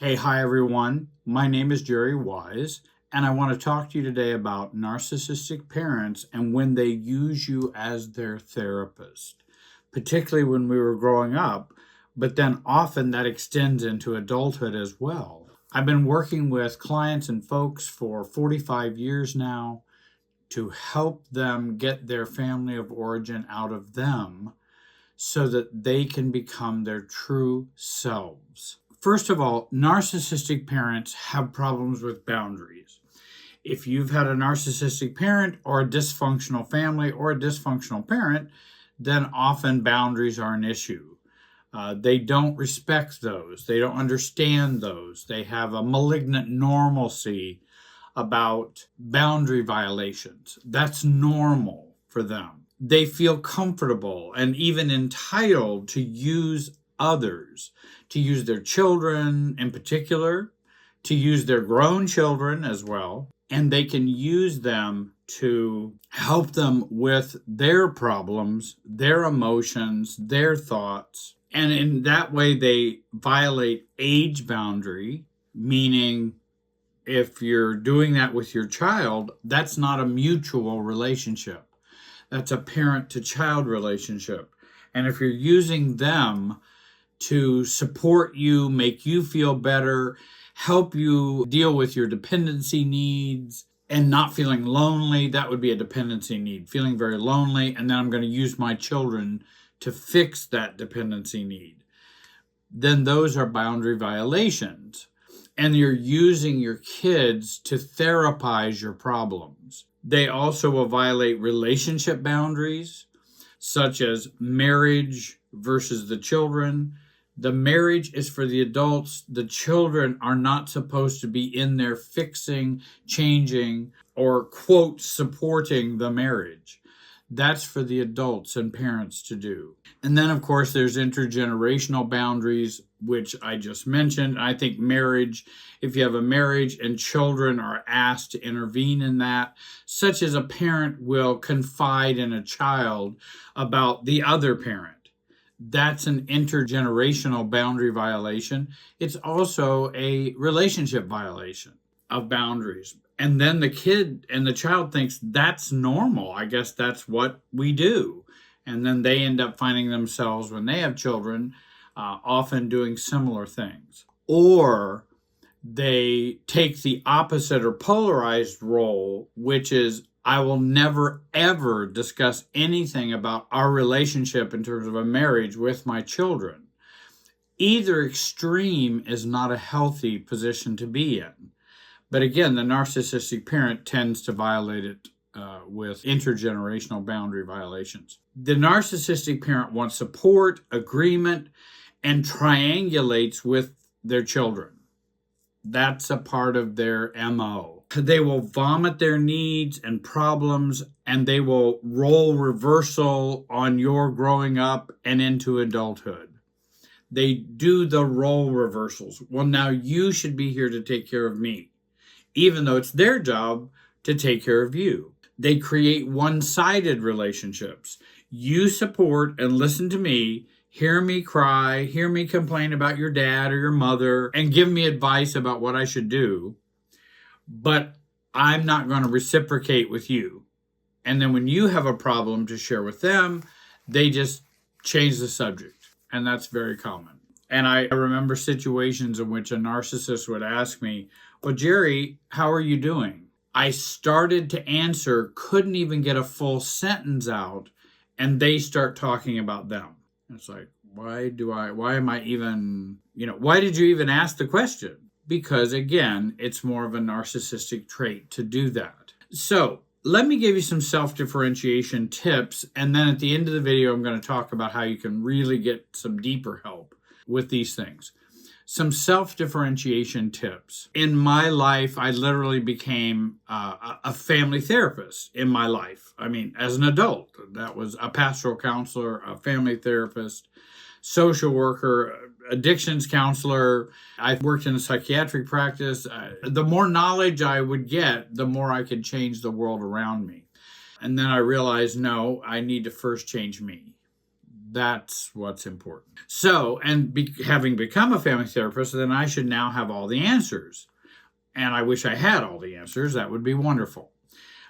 Hi everyone. My name is Jerry Wise, and I want to talk to you today about narcissistic parents and when they use you as their therapist, particularly when we were growing up, but then often that extends into adulthood as well. I've been working with clients and folks for 45 years now to help them get their family of origin out of them so that they can become their true selves. First of all, narcissistic parents have problems with boundaries. If you've had a narcissistic parent or a dysfunctional family or a dysfunctional parent, then often boundaries are an issue. They don't respect those. They don't understand those. They have a malignant normalcy about boundary violations. That's normal for them. They feel comfortable and even entitled to use others, to use their children in particular, to use their grown children as well. And they can use them to help them with their problems, their emotions, their thoughts. And in that way, they violate age boundary, meaning if you're doing that with your child, that's not a mutual relationship. That's a parent to child relationship. And if you're using them to support you, make you feel better, help you deal with your dependency needs and not feeling lonely, that would be a dependency need, feeling very lonely. And then I'm going to use my children to fix that dependency need. Then those are boundary violations. And you're using your kids to therapize your problems. They also will violate relationship boundaries, such as marriage versus the children. The marriage is for the adults. The children are not supposed to be in there fixing, changing, or, quote, supporting the marriage. That's for the adults and parents to do. And then, of course, there's intergenerational boundaries, which I just mentioned. I think marriage, if you have a marriage and children are asked to intervene in that, such as a parent will confide in a child about the other parent. That's an intergenerational boundary violation. It's also a relationship violation of boundaries. And then the kid and the child thinks that's normal. I guess that's what we do. And then they end up finding themselves, when they have children, often doing similar things. Or they take the opposite or polarized role, which is, I will never, ever discuss anything about our relationship in terms of a marriage with my children. Either extreme is not a healthy position to be in. But again, the narcissistic parent tends to violate it with intergenerational boundary violations. The narcissistic parent wants support, agreement, and triangulates with their children. That's a part of their MO. They will vomit their needs and problems, and they will role reversal on your growing up and into adulthood. They do the role reversals. Well, now you should be here to take care of me, even though it's their job to take care of you. They create one-sided relationships. You support and listen to me, hear me cry, hear me complain about your dad or your mother, and give me advice about what I should do. But I'm not going to reciprocate with you. And then when you have a problem to share with them, they just change the subject. And that's very common. And I remember situations in which a narcissist would ask me, well, Jerry, how are you doing? I started to answer, couldn't even get a full sentence out, and they start talking about them. It's like, why did you even ask the question? Because again, it's more of a narcissistic trait to do that. So let me give you some self-differentiation tips. And then at the end of the video, I'm going to talk about how you can really get some deeper help with these things. Some self-differentiation tips. In my life, I literally became a family therapist in my life. I mean, as an adult, that was a pastoral counselor, a family therapist, social worker, addictions counselor. I worked in a psychiatric practice. The more knowledge I would get, the more I could change the world around me. And then I realized, no, I need to first change me. That's what's important. So, and having become a family therapist, then I should now have all the answers. And I wish I had all the answers. That would be wonderful.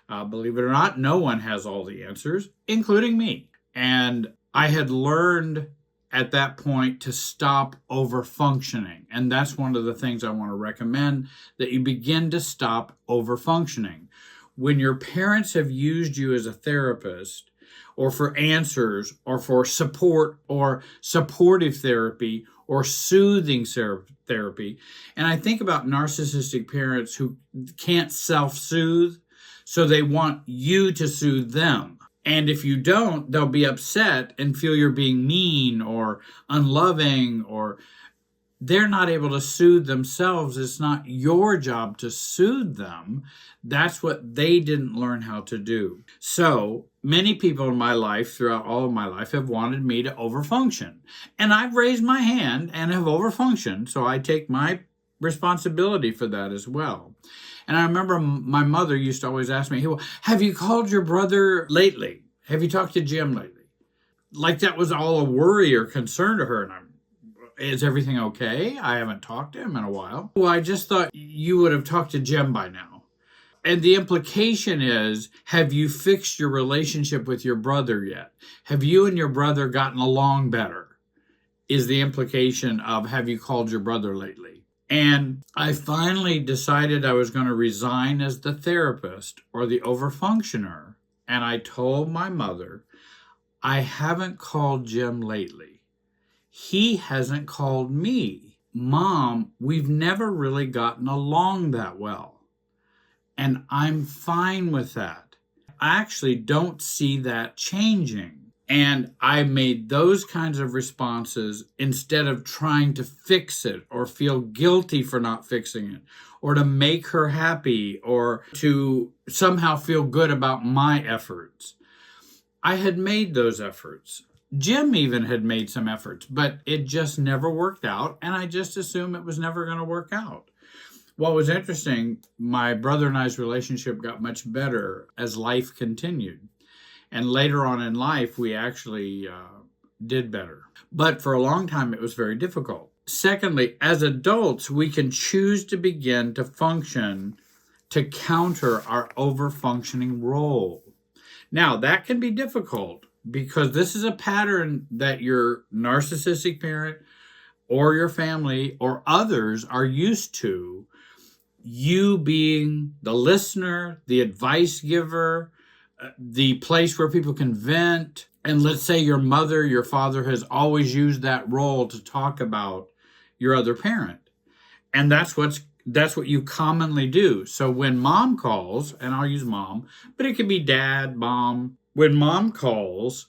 Believe it or not, no one has all the answers, including me. And I had learned at that point to stop over functioning. And that's one of the things I want to recommend, that you begin to stop over functioning. When your parents have used you as a therapist, or for answers, or for support, or supportive therapy, or soothing therapy. And I think about narcissistic parents who can't self-soothe, so they want you to soothe them. And if you don't, they'll be upset and feel you're being mean or unloving, or they're not able to soothe themselves. It's not your job to soothe them. That's what they didn't learn how to do. So many people in my life, throughout all of my life, have wanted me to overfunction. And I've raised my hand and have overfunctioned, so I take my responsibility for that as well. And I remember my mother used to always ask me, well, have you called your brother lately? Have you talked to Jim lately? Like that was all a worry or concern to her. And is everything okay? I haven't talked to him in a while. Well, I just thought you would have talked to Jim by now. And the implication is, have you fixed your relationship with your brother yet? Have you and your brother gotten along better? Is the implication of, have you called your brother lately? And I finally decided I was going to resign as the therapist or the overfunctioner. And I told my mother, I haven't called Jim lately. He hasn't called me. Mom, we've never really gotten along that well. And I'm fine with that. I actually don't see that changing. And I made those kinds of responses instead of trying to fix it or feel guilty for not fixing it, or to make her happy, or to somehow feel good about my efforts. I had made those efforts. Jim even had made some efforts, but it just never worked out, and I just assumed it was never going to work out. What was interesting, my brother and I's relationship got much better as life continued. And later on in life, we actually did better. But for a long time, it was very difficult. Secondly, as adults, we can choose to begin to function to counter our over-functioning role. Now, that can be difficult because this is a pattern that your narcissistic parent or your family or others are used to. You being the listener, the advice giver, the place where people can vent. And let's say your mother, your father has always used that role to talk about your other parent. And that's what you commonly do. So when mom calls, and I'll use mom, but it could be dad, mom. When mom calls,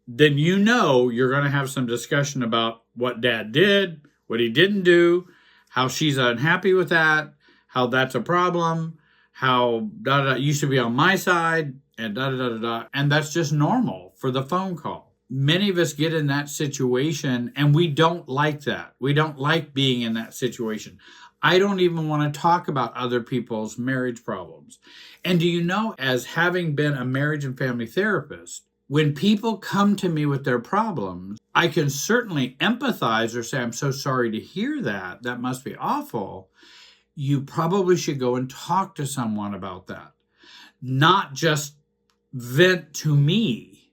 then you know you're going to have some discussion about what dad did, what he didn't do, how she's unhappy with that, how that's a problem, how you should be on my side, and and that's just normal for the phone call. Many of us get in that situation, and we don't like that. We don't like being in that situation. I don't even want to talk about other people's marriage problems. And do you know, as having been a marriage and family therapist, when people come to me with their problems, I can certainly empathize or say, I'm so sorry to hear that. That must be awful. You probably should go and talk to someone about that. Not just vent to me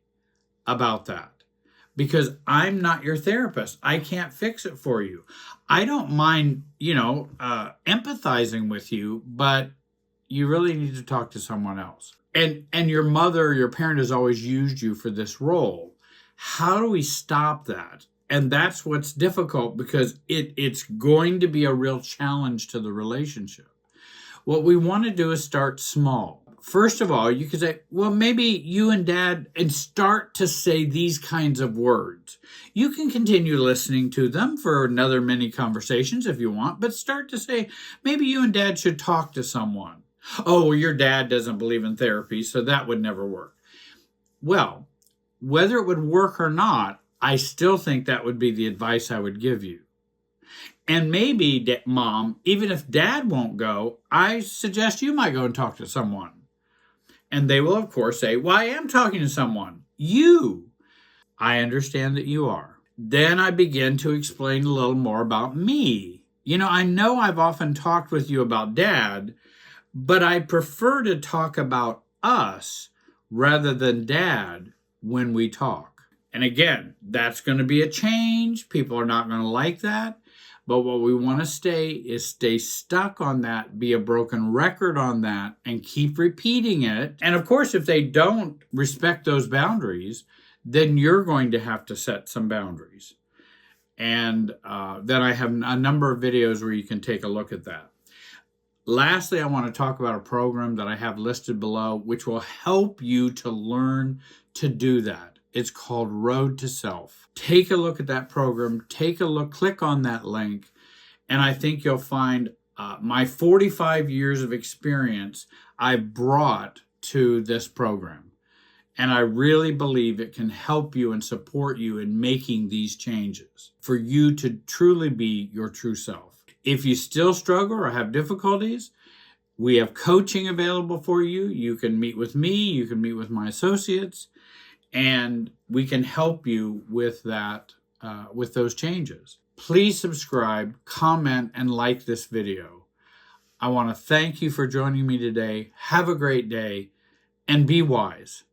about that, because I'm not your therapist. I can't fix it for you. I don't mind, empathizing with you, but you really need to talk to someone else. And your mother, your parent has always used you for this role. How do we stop that? And that's what's difficult, because it's going to be a real challenge to the relationship. What we want to do is start small. First of all, you could say, well, maybe you and dad, and start to say these kinds of words. You can continue listening to them for another many conversations if you want, but start to say, maybe you and dad should talk to someone. Oh, well, your dad doesn't believe in therapy, so that would never work. Well, whether it would work or not, I still think that would be the advice I would give you. And maybe, mom, even if dad won't go, I suggest you might go and talk to someone. And they will, of course, say, well, I am talking to someone. You. I understand that you are. Then I begin to explain a little more about me. I know I've often talked with you about Dad, but I prefer to talk about us rather than Dad when we talk. And again, that's going to be a change. People are not going to like that. But what we want to stay stuck on that, be a broken record on that, and keep repeating it. And of course, if they don't respect those boundaries, then you're going to have to set some boundaries. And then I have a number of videos where you can take a look at that. Lastly, I want to talk about a program that I have listed below, which will help you to learn to do that. It's called Road to Self. Take a look at that program. Click on that link, and I think you'll find my 45 years of experience I've brought to this program. And I really believe it can help you and support you in making these changes for you to truly be your true self. If you still struggle or have difficulties, we have coaching available for you. You can meet with me, you can meet with my associates, and we can help you with that, with those changes. Please subscribe, comment, and like this video. I want to thank you for joining me today. Have a great day and be wise.